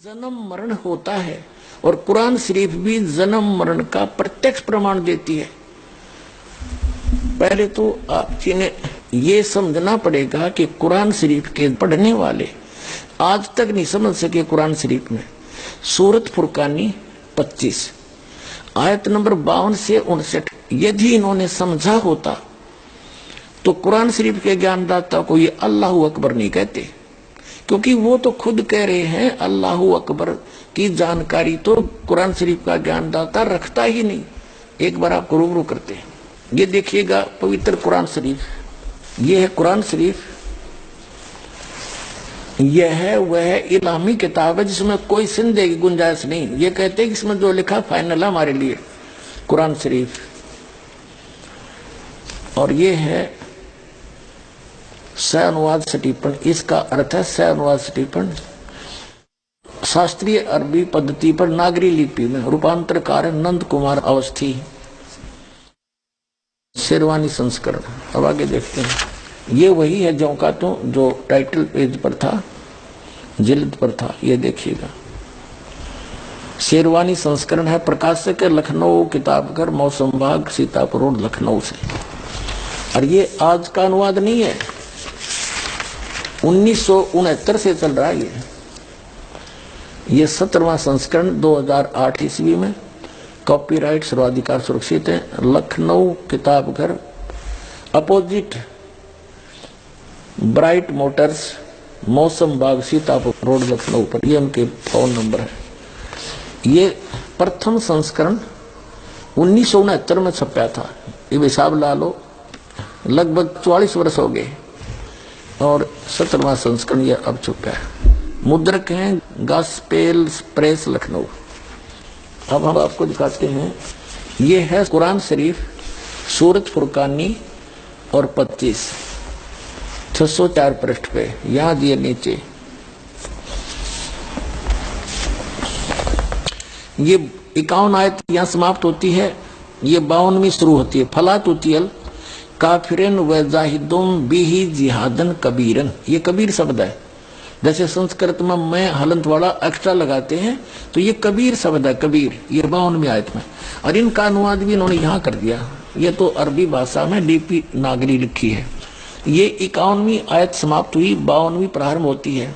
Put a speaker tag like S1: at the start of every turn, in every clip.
S1: जन्म मरण होता है और कुरान शरीफ भी जन्म मरण का प्रत्यक्ष प्रमाण देती है। पहले तो आप जी ने ये समझना पड़ेगा कि कुरान शरीफ के पढ़ने वाले आज तक नहीं समझ सके कुरान शरीफ में सूरत फुरकानी 25 आयत नंबर 52 से 59 यदि इन्होंने समझा होता तो कुरान शरीफ के ज्ञानदाता को ये अल्लाहू अकबर नहीं कहते, क्योंकि वो तो खुद कह रहे हैं अल्लाहू अकबर की जानकारी तो कुरान शरीफ का ज्ञानदाता रखता ही नहीं। एक बार आपको रूबरू करते हैं, ये देखिएगा पवित्र कुरान शरीफ, ये है कुरान शरीफ, यह है वह इलामी किताब है जिसमें कोई संदेह की गुंजाइश नहीं। ये कहते हैं कि इसमें जो लिखा फाइनल है हमारे लिए कुरान शरीफ। और ये है सह अनुवाद स्टीफन, इसका अर्थ है सह अनुवाद स्टीफन, शास्त्रीय अरबी पद्धति पर नागरी लिपि में रूपांतरकार है नंद कुमार अवस्थी, शेरवानी संस्करण। अब आगे देखते हैं, ये वही है जो का तो जो टाइटल पेज पर था, जिल्द पर था, ये देखिएगा शेरवानी संस्करण है, प्रकाशक है लखनऊ किताबघर मौसम बाग सीतापुर रोड लखनऊ से। और ये आज का अनुवाद नहीं है, 1969 से चल रहा है ये 17वां संस्करण 2008 ईस्वी में, कॉपीराइट सर्वाधिकार सुरक्षित है, Lucknow Kitabghar opposite bright Motors मौसम बाग सीतापुर रोड लखनऊ पर, ये उनके फोन नंबर है। ये प्रथम संस्करण 1969 में छपा था, ये हिसाब ला लो लगभग 44 वर्ष हो गए, और 17वां संस्करण ये अब छपा है। मुद्रक हैं गॉस्पेल प्रेस लखनऊ। अब हम आपको दिखाते हैं, ये है कुरान शरीफ सूरत फुरकानी और 25 604 पृष्ठ पे, यहां दिए नीचे ये 51 आयत यहां समाप्त होती है, ये 52वीं शुरू होती है। फला तुतियल काफिरन व जाहिदुम बिही जिहादन कबीरन, ये कबीर शब्द है। जैसे संस्कृत में मैं हलंत वाला एक्स्ट्रा लगाते हैं तो ये कबीर शब्द है, कबीर, ये 52वीं आयत में। और इनका अनुवाद भी इन्होंने यहाँ कर दिया, ये तो अरबी भाषा में लिपि नागरी लिखी है। ये 51वीं आयत समाप्त हुई, 52वीं प्रारंभ होती है।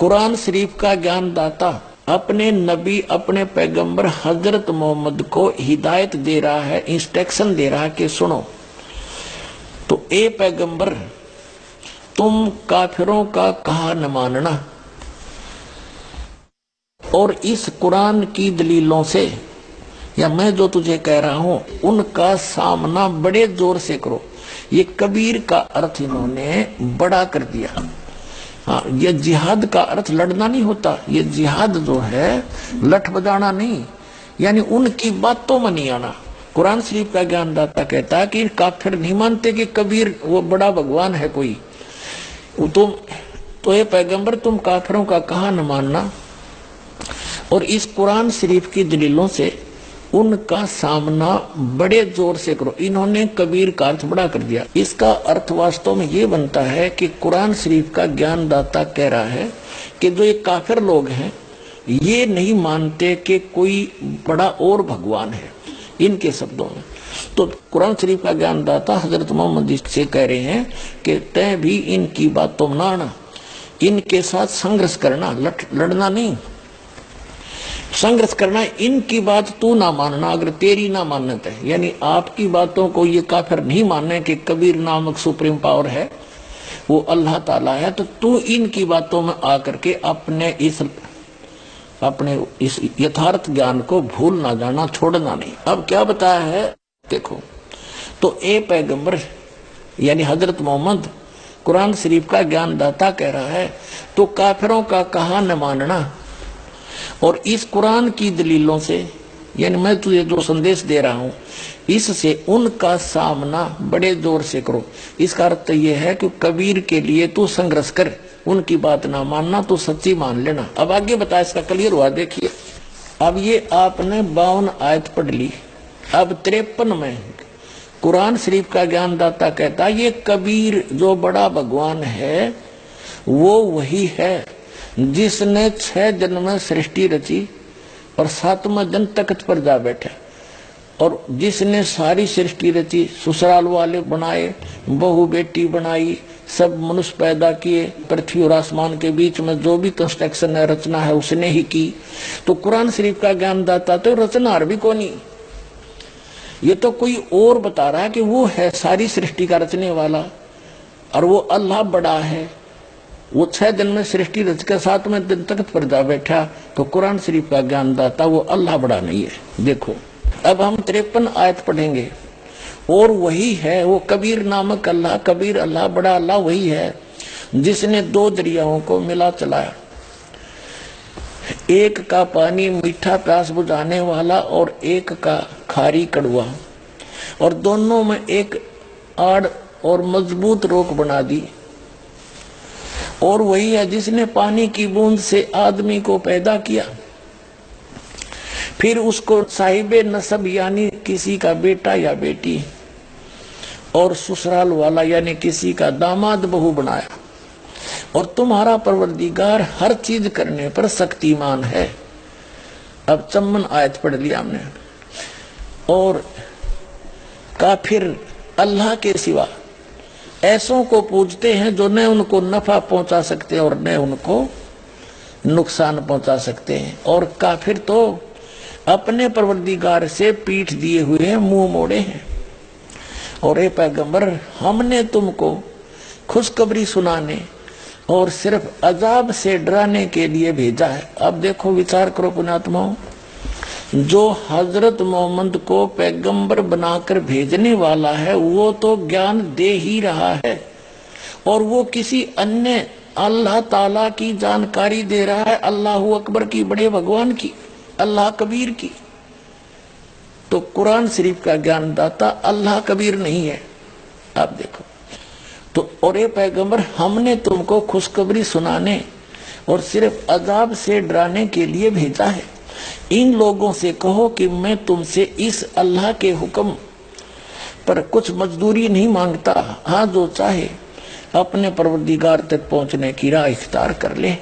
S1: कुरान शरीफ का ज्ञानदाता अपने नबी अपने पैगंबर हजरत मोहम्मद को हिदायत दे रहा है, इंस्ट्रक्शन दे रहा है कि सुनो तो ए पैगंबर तुम काफिरों का कहा न मानना, और इस कुरान की दलीलों से या मैं जो तुझे कह रहा हूं उनका सामना बड़े जोर से करो। ये कबीर का अर्थ इन्होंने बड़ा कर दिया। हाँ, ये जिहाद का अर्थ लड़ना नहीं होता, ये जिहाद जो है लठ बजाना नहीं, यानी उनकी बातों में नहीं आना। कुरान शरीफ का ज्ञानदाता कहता है कि काफिर नहीं मानते कि कबीर वो बड़ा भगवान है कोई, तुम तो ये पैगंबर तुम काफिरों का कहा न मानना, और इस कुरान शरीफ की दलीलों से उनका सामना बड़े जोर से करो। इन्होंने कबीर का अर्थ बड़ा कर दिया। इसका अर्थ वास्तव में ये बनता है कि कुरान शरीफ का ज्ञानदाता कह रहा है कि जो ये काफिर लोग हैं ये नहीं मानते कि कोई बड़ा और भगवान है, इनके शब्दों में। तो कुरान शरीफ का ज्ञानदाता हजरत मोहम्मद से कह रहे हैं कि तय भी इनकी बातों में ना आना, इनके साथ संघर्ष करना, लड़ना नहीं, संघर्ष करना। इनकी बात तू ना मानना अगर तेरी ना मान्यता है, यानी आपकी बातों को ये काफिर नहीं मानने कि कबीर नामक सुप्रीम पावर है, वो अल्लाह ताला है, तो तू इनकी बातों में आकर के अपने इस यथार्थ ज्ञान को भूल ना जाना, छोड़ना नहीं। अब क्या बताया है देखो, तो ए पैगंबर यानी हजरत मोहम्मद कुरान शरीफ का ज्ञानदाता कह रहा है तो काफिरों का कहा न मानना, और इस कुरान की दलीलों से यानी मैं तुझे जो संदेश दे रहा हूं इससे उनका सामना बड़े जोर से करो। इसका अर्थ यह है कि कबीर के लिए तू संघर्ष कर, उनकी बात ना मानना तो सच्ची मान लेना। अब आगे बता, इसका क्लियर हुआ देखिए। अब ये आपने 52 आयत पढ़ ली, अब 53 में कुरान शरीफ का ज्ञानदाता कहता ये कबीर जो बड़ा भगवान है वो वही है जिसने 6 दिन में सृष्टि रची और 7वां दिन तख्त पर जा बैठा, और जिसने सारी सृष्टि रची, ससुराल वाले बनाए, बहू बेटी बनाई, सब मनुष्य पैदा किए, पृथ्वी और आसमान के बीच में जो भी कंस्ट्रक्शन है, रचना है, उसने ही की। तो कुरान शरीफ का ज्ञानदाता तो रचनार भी कौन, ये तो कोई और बता रहा है कि वो है सारी सृष्टि का रचने वाला, और वो अल्लाह बड़ा है। वो 6 दिन में सृष्टि रच कर 7वें दिन तख्त पर जा बैठा, तो कुरान शरीफ का ज्ञानदाता वो अल्लाह बड़ा नहीं है। देखो अब हम 53 आयत पढ़ेंगे, और वही है वो कबीर नामक अल्लाह, कबीर अल्लाह, बड़ा अल्लाह वही है जिसने 2 दरियाओं को मिला चलाया, एक का पानी मीठा प्यास बुझाने वाला और एक का खारी कड़वा, और दोनों में एक आड़ और मजबूत रोक बना दी। और वही है जिसने पानी की बूंद से आदमी को पैदा किया, फिर उसको साहिबे नसब यानी किसी का बेटा या बेटी, और ससुराल वाला यानी किसी का दामाद बहू बनाया। और तुम्हारा परवरदिगार हर चीज करने पर शक्तिमान है। अब 54 आयत पढ़ लिया हमने। और काफिर अल्लाह के सिवा ऐसों को पूजते हैं जो न उनको नफा पहुंचा सकते और न उनको नुकसान पहुंचा सकते हैं। और काफिर तो अपने परवरदिगार से पीठ दिए हुए हैं, मुंह मोड़े हैं। और ए पैगंबर, हमने तुमको खुशखबरी सुनाने और सिर्फ अजाब से डराने के लिए भेजा है। अब देखो, विचार करो पुण्यात्माओं, जो हजरत मोहम्मद को पैगंबर बनाकर भेजने वाला है वो तो ज्ञान दे ही रहा है, और वो किसी अन्य अल्लाह ताला की जानकारी दे रहा है, अल्लाह अकबर की, बड़े भगवान की, अल्लाह कबीर की। तो कुरान शरीफ का ज्ञानदाता अल्लाह कबीर नहीं है। आप देखो तो, और ये पैगंबर, हमने तुमको खुशखबरी सुनाने और सिर्फ अजाब से डराने के लिए भेजा है। इन लोगों से कहो कि मैं तुमसे इस अल्लाह के हुक्म पर कुछ मजदूरी नहीं मांगता। हाँ, जो चाहे अपने परवरदिगार तक पहुंचने की राह इख्तियार कर ले।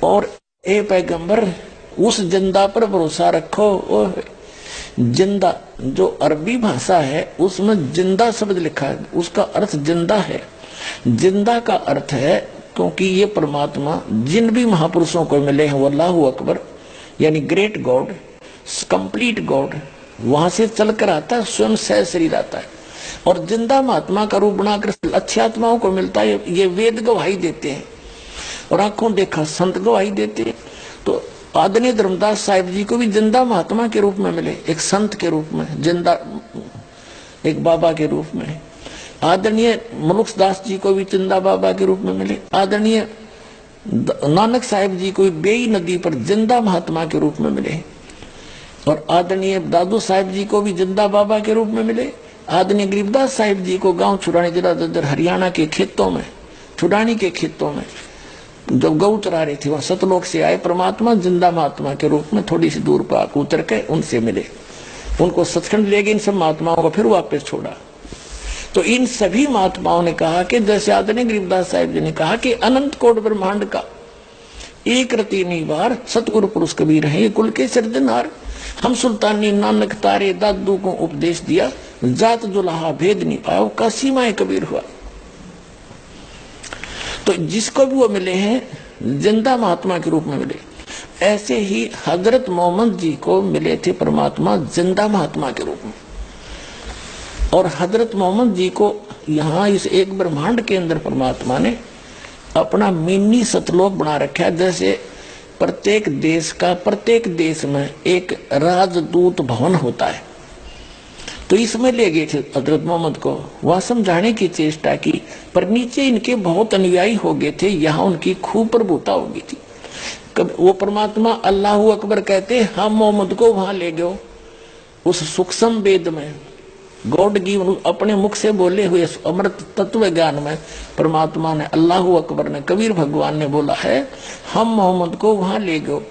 S1: और ए पैगंबर, उस जिंदा पर भरोसा रखो। जिंदा जो अरबी भाषा है उसमें जिंदा शब्द लिखा है, उसका अर्थ जिंदा है। जिंदा का अर्थ है, क्योंकि ये परमात्मा जिन भी महापुरुषों को मिले हैं वो अल्लाह अकबर यानी ग्रेट गॉड, कंप्लीट गॉड, वहां से चलकर आता है, स्वयं सह शरीर आता है। और जिंदा महात्मा का रूप बनाकर अच्छी आत्माओं को मिलता है। ये वेद गवाही देते हैं और आंखों देखा संत गवाही देते हैं। तो आदरणीय धर्मदास साहिब जी को भी जिंदा महात्मा के रूप में मिले, एक संत के रूप में, जिंदा एक बाबा के रूप में। आदरणीय मनुखदास जी को भी जिंदा बाबा के रूप में मिले। आदरणीय नानक साहिब जी को बेई नदी पर जिंदा महात्मा के रूप में मिले। और आदरणीय दादू साहिब जी को भी जिंदा बाबा के रूप में मिले। आदरणीय गरीबदास साहिब जी को गांव छुड़ानी जिला ददर हरियाणा के खेतों में, छुड़ानी के खेतों में जब गऊ चरा रहे थे, वह सतलोक से आए परमात्मा जिंदा महात्मा के रूप में, थोड़ी सी दूर पर आकर उतर के उनसे मिले, उनको सचखंड ले गए। इन सब महात्माओं को फिर वापस छोड़ा। तो इन सभी महात्माओं ने कहा कि जैसे आदरणीय गरीबदास साहिब जी ने कहा कि अनंत कोट ब्रह्मांड का एक रति निवार सतगुरु पुरुष कबीर है, ये कुल के सिरजनहार। हम सुल्तानी नानक तारे दादू को उपदेश दिया, जात जुलाहा भेद नहीं पाया, का सीमाएं कबीर हुआ। तो जिसको भी वो मिले हैं जिंदा महात्मा के रूप में मिले, ऐसे ही हजरत मोहम्मद जी को मिले थे परमात्मा जिंदा महात्मा के रूप में। और हजरत मोहम्मद जी को यहाँ इस एक ब्रह्मांड के अंदर परमात्मा ने अपना मिनी सतलोक बना रखा है। जैसे प्रत्येक देश का, प्रत्येक देश में एक राजदूत भवन होता है, तो इसमें ले गए थे हजरत मोहम्मद को, वहां समझाने की चेष्टा की। पर नीचे इनके बहुत अनुयायी हो गए थे, यहाँ उनकी खूब प्रभुता हो गई थी। वो परमात्मा अल्लाह अकबर कहते, हम मोहम्मद को वहां ले गए उस सूक्ष्म वेद में, गॉड की अपने मुख से बोले हुए अमृत तत्व ज्ञान में परमात्मा ने, अल्लाह अकबर ने, कबीर भगवान ने बोला है, हम मोहम्मद को वहां ले गए,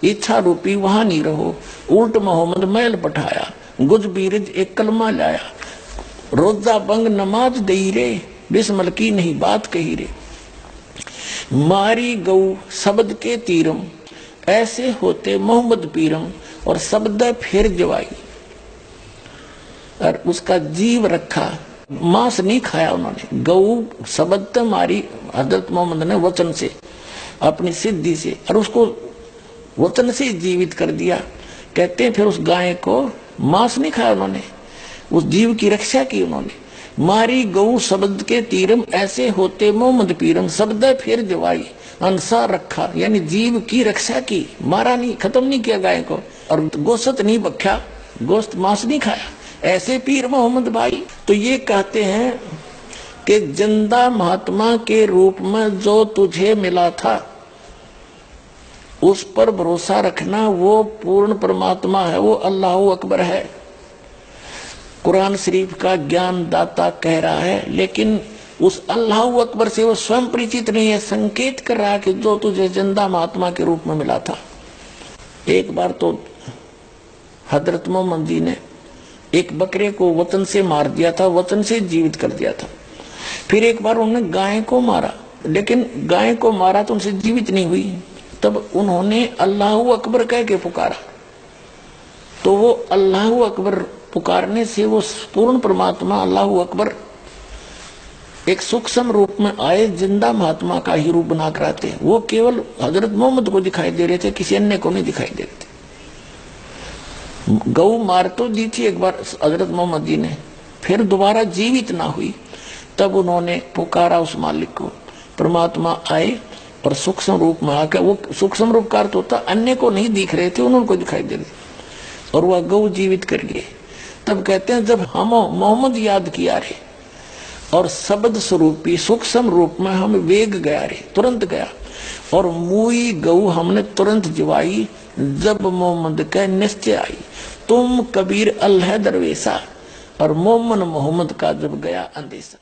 S1: इच्छा रूपी वहां नहीं रहो। उल्ट मोहम्मद मैल पठाया, गुज बीरज एक कलमा लाया, रोजा बंग नमाज दई रे, बिस्मल की नहीं बात कही रे। मारी गऊ शब्द के तीरम, ऐसे होते मोहम्मद पीरम, और शब्द फिर जवाई, और उसका जीव रखा, मांस नहीं खाया उन्होंने। गऊ शब्द मारी हजरत मोहम्मद ने वचन से, अपनी सिद्धि से, और उसको वचन से जीवित कर दिया। कहते हैं फिर उस गाय को मांस नहीं खाया उन्होंने, उस जीव की रक्षा की उन्होंने। मारी गऊ शब्द के तीरम, ऐसे होते मोहम्मद पीरम, शब्द फिर जवाई, अंसा रखा, यानी जीव की रक्षा की, मारा नहीं, खत्म नहीं किया गाय को, और गोश्त नहीं बख्या, गोश्त मांस नहीं खाया। ऐसे पीर मोहम्मद भाई। तो ये कहते हैं कि जिंदा महात्मा के रूप में जो तुझे मिला था, उस पर भरोसा रखना, वो पूर्ण परमात्मा है, वो अल्लाह अकबर है। कुरान शरीफ का ज्ञान दाता कह रहा है, लेकिन उस अल्लाह अकबर से वो स्वयं परिचित नहीं है। संकेत कर रहा है कि जो तुझे जिंदा महात्मा के रूप में मिला था। एक बार तो हजरत मोहम्मद जी ने एक बकरे को वतन से मार दिया था, वतन से जीवित कर दिया था। फिर एक बार उन्होंने गाय को मारा, लेकिन गाय को मारा तो उनसे जीवित नहीं हुई। तब उन्होंने अल्लाह अकबर कह के पुकारा, तो वो अल्लाह अकबर पुकारने से वो पूर्ण परमात्मा अल्लाह अकबर एक सूक्ष्म रूप में आए, जिंदा महात्मा का ही रूप बना कर आते। वो केवल हजरत मोहम्मद को दिखाई दे रहे थे, किसी अन्य को नहीं दिखाई दे रहे थे। गऊ मार तो दी थी एक बार हजरत मोहम्मद जी ने, फिर दोबारा जीवित ना हुई। तब उन्होंने पुकारा उस मालिक को, परमात्मा आए और सूक्ष्म रूप में आकर, वो सूक्ष्म रूप का अर्थ होता अन्य को नहीं दिख रहे थे, उनको दिखाई दे रहे, और वह गऊ जीवित कर गए। तब कहते हैं जब हम मोहम्मद याद किया रे, और शब्द स्वरूपी सूक्ष्म रूप में हम वेग गया रे, तुरंत गया, और मुई गऊ हमने तुरंत जवाई, जब मोहम्मद के निश्चय आई। तुम कबीर अल्लाह दरवेशा, और मोमन मोहम्मद का जब गया अंदेशा।